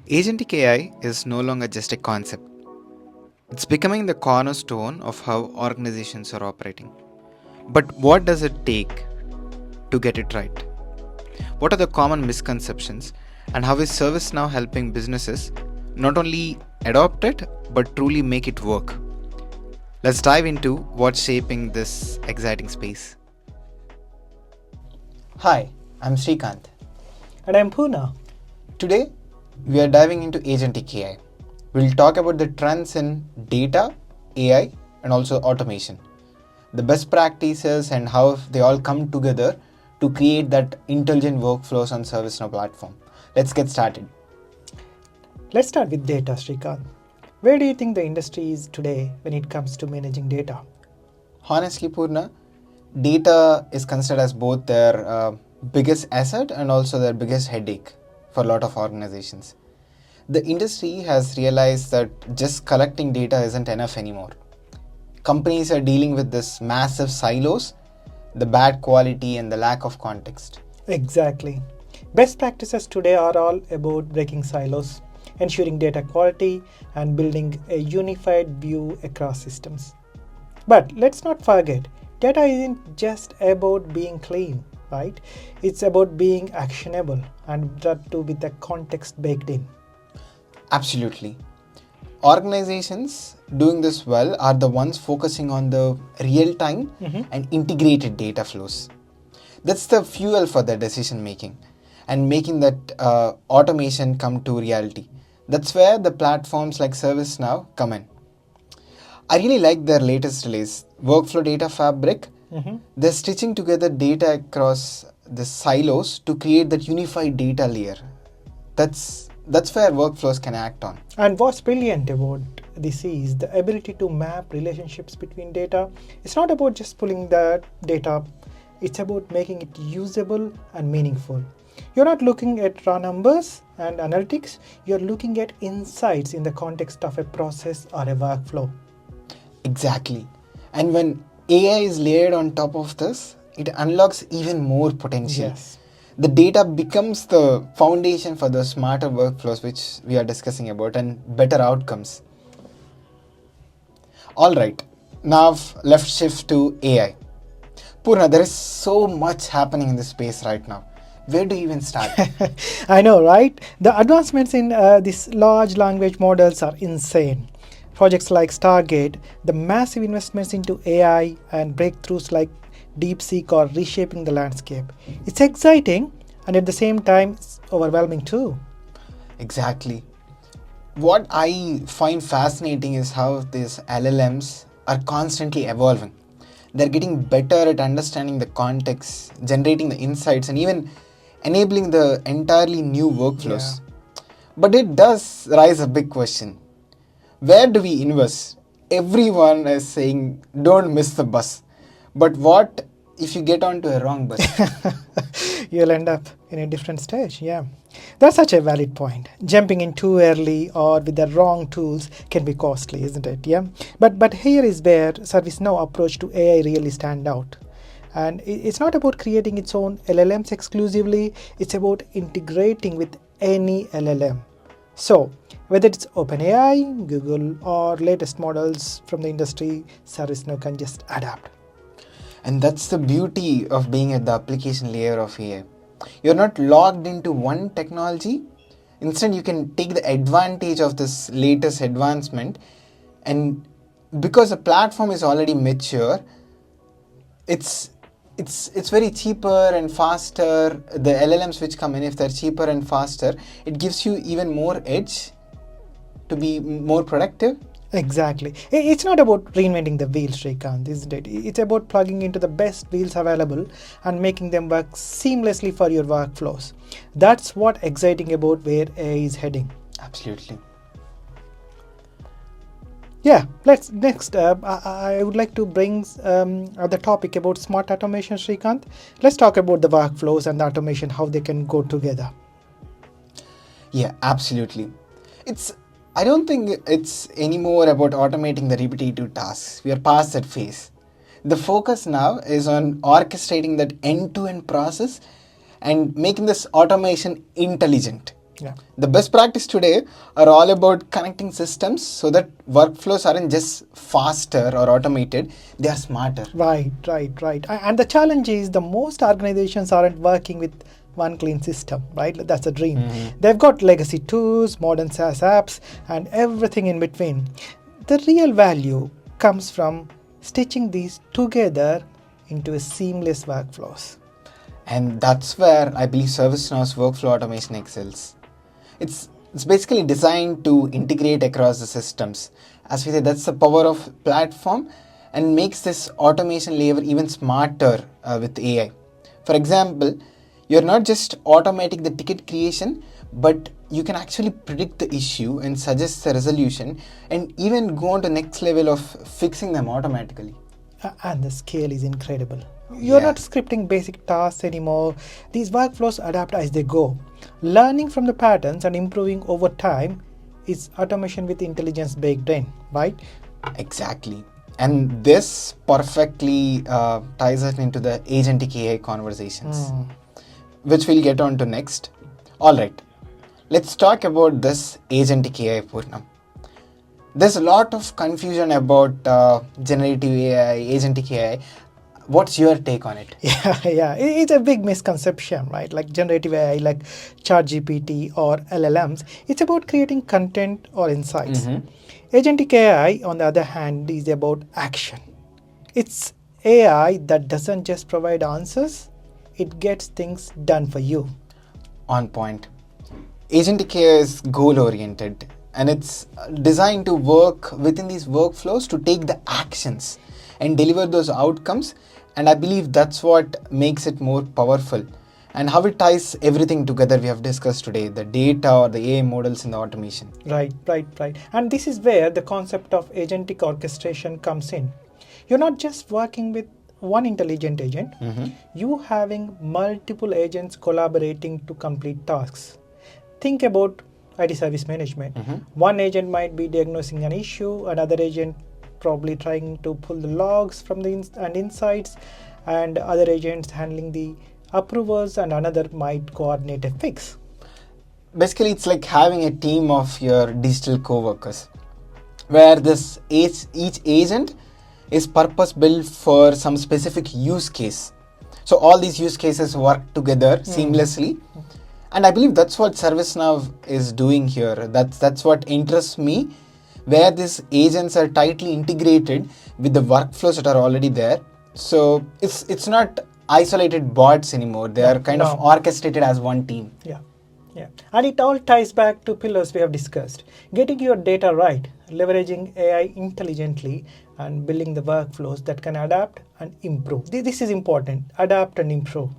Agentic AI is no longer just a concept. It's becoming the cornerstone of how organizations are operating. But what does it take to get it right? What are the common misconceptions, and how is ServiceNow helping businesses not only adopt it but truly make it work? Let's dive into what's shaping this exciting space. Hi, I'm Srikanth. And I'm Puna. Today, we are diving into Agentic AI. We'll talk about the trends in data, AI, and also automation, the best practices, and how they all come together to create that intelligent workflows on ServiceNow platform. Let's get started. Let's start with data, Srikanth. Where do you think the industry is today when it comes to managing data? Honestly, Purna, data is considered as both their biggest asset and also their biggest headache for a lot of organizations. The industry has realized that just collecting data isn't enough anymore. Companies are dealing with this massive silos, the bad quality, and the lack of context. Exactly. Best practices today are all about breaking silos, ensuring data quality, and building a unified view across systems. But let's not forget, data isn't just about being clean, right? It's about being actionable, and that too with the context baked in. Absolutely. Organizations doing this well are the ones focusing on the real time and integrated data flows. That's the fuel for their decision making and making that automation come to reality. That's where the platforms like ServiceNow come in. I really like their latest release, Workflow Data Fabric. They're stitching together data across the silos to create that unified data layer. That's where workflows can act on. And what's brilliant about this is the ability to map relationships between data. It's not about just pulling the data, it's about making it usable and meaningful. You're not looking at raw numbers and analytics, you're looking at insights in the context of a process or a workflow. Exactly. And when AI is layered on top of this, it unlocks even more potential. Yes. The data becomes the foundation for the smarter workflows which we are discussing about and better outcomes. All right, now let's shift to AI. Purna, there is so much happening in this space right now. Where do you even start? I know, right? The advancements in these large language models are insane. Projects like Stargate, the massive investments into AI, and breakthroughs like DeepSeek are reshaping the landscape. It's exciting, and at the same time, it's overwhelming too. Exactly. What I find fascinating is how these LLMs are constantly evolving. They're getting better at understanding the context, generating the insights, and even enabling the entirely new workflows. But it does raise a big question. Where do we invest? Everyone is saying don't miss the bus. But what if you get onto a wrong bus? You'll end up in a different stage, yeah. That's such a valid point. Jumping in too early or with the wrong tools can be costly, isn't it? Yeah. But here is where ServiceNow approach to AI really stand out. And it's not about creating its own LLMs exclusively, it's about integrating with any LLM. So, whether it's OpenAI, Google, or latest models from the industry, ServiceNow can just adapt. And that's the beauty of being at the application layer of AI. You're not logged into one technology. Instead, you can take the advantage of this latest advancement, and because the platform is already mature, it's very cheaper and faster. The LLMs which come in, if they're cheaper and faster, it gives you even more edge to be more productive. Exactly. It's not about reinventing the wheel, Srikanth, isn't it? It's about plugging into the best wheels available and making them work seamlessly for your workflows. That's what exciting about where AI is heading. Absolutely. Yeah, let's next up. I would like to bring the topic about smart automation, Srikanth. Let's talk about the workflows and the automation, how they can go together. Yeah, absolutely. I don't think it's anymore about automating the repetitive tasks. We are past that phase. The focus now is on orchestrating that end-to-end process and making this automation intelligent. Yeah. The best practice today are all about connecting systems so that workflows aren't just faster or automated, they are smarter. Right. And the challenge is the most organizations aren't working with one clean system, right? That's a dream. They've got legacy tools, modern SaaS apps, and everything in between. The real value comes from stitching these together into a seamless workflows. And that's where I believe ServiceNow's workflow automation excels. It's basically designed to integrate across the systems. As we say, that's the power of platform and makes this automation layer even smarter with AI. For example, you're not just automating the ticket creation, but you can actually predict the issue and suggest the resolution and even go on to next level of fixing them automatically. And the scale is incredible. You're Yeah. not scripting basic tasks anymore. These workflows adapt as they go. Learning from the patterns and improving over time is automation with intelligence baked in, right? Exactly. And this perfectly ties us into the agentic AI conversations, which we'll get on to next. All right, let's talk about this agentic AI, Purnam. There's a lot of confusion about generative AI, agentic AI. What's your take on it? Yeah. It's a big misconception, right? Like generative AI, like ChatGPT or LLMs, it's about creating content or insights. Agentic AI, on the other hand, is about action. It's AI that doesn't just provide answers, it gets things done for you. On point. Agentic AI is goal oriented and it's designed to work within these workflows to take the actions and deliver those outcomes. And I believe that's what makes it more powerful. And how it ties everything together we have discussed today, the data or the AI models in the automation. Right. And this is where the concept of agentic orchestration comes in. You're not just working with one intelligent agent, you having multiple agents collaborating to complete tasks. Think about IT service management. One agent might be diagnosing an issue, another agent probably trying to pull the logs from the insights, and other agents handling the approvals, and another might coordinate a fix. Basically, it's like having a team of your digital co-workers where each agent is purpose built for some specific use case. So all these use cases work together seamlessly. And I believe that's what ServiceNow is doing here. That's what interests me, where these agents are tightly integrated with the workflows that are already there. So it's not isolated bots anymore. They are kind of orchestrated as one team. Yeah. And it all ties back to pillars we have discussed. Getting your data right, leveraging AI intelligently, and building the workflows that can adapt and improve. This is important. Adapt and improve.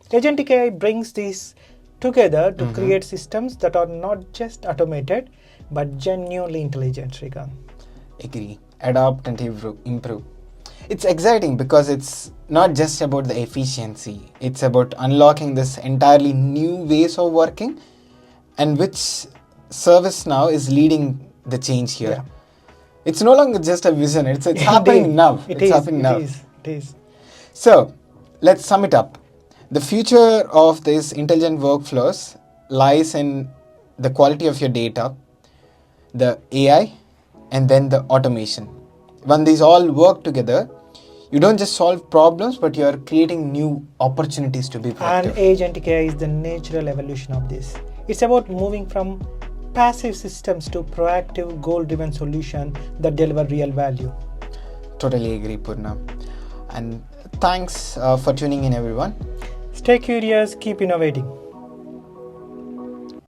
Agentic AI brings these together to create systems that are not just automated, but genuinely intelligent, Srikanth. Agree. Adapt and improve. It's exciting because it's not just about the efficiency. It's about unlocking this entirely new ways of working, and which ServiceNow is leading the change here. Yeah. It's no longer just a vision. It's happening now. It's happening now. It is. So let's sum it up. The future of these intelligent workflows lies in the quality of your data, the AI, and then the automation. When these all work together, you don't just solve problems, but you are creating new opportunities to be And productive. agentic AI is the natural evolution of this. It's about moving from passive systems to proactive, goal-driven solutions that deliver real value. Totally agree, Purna. And thanks for tuning in, everyone. Stay curious, keep innovating.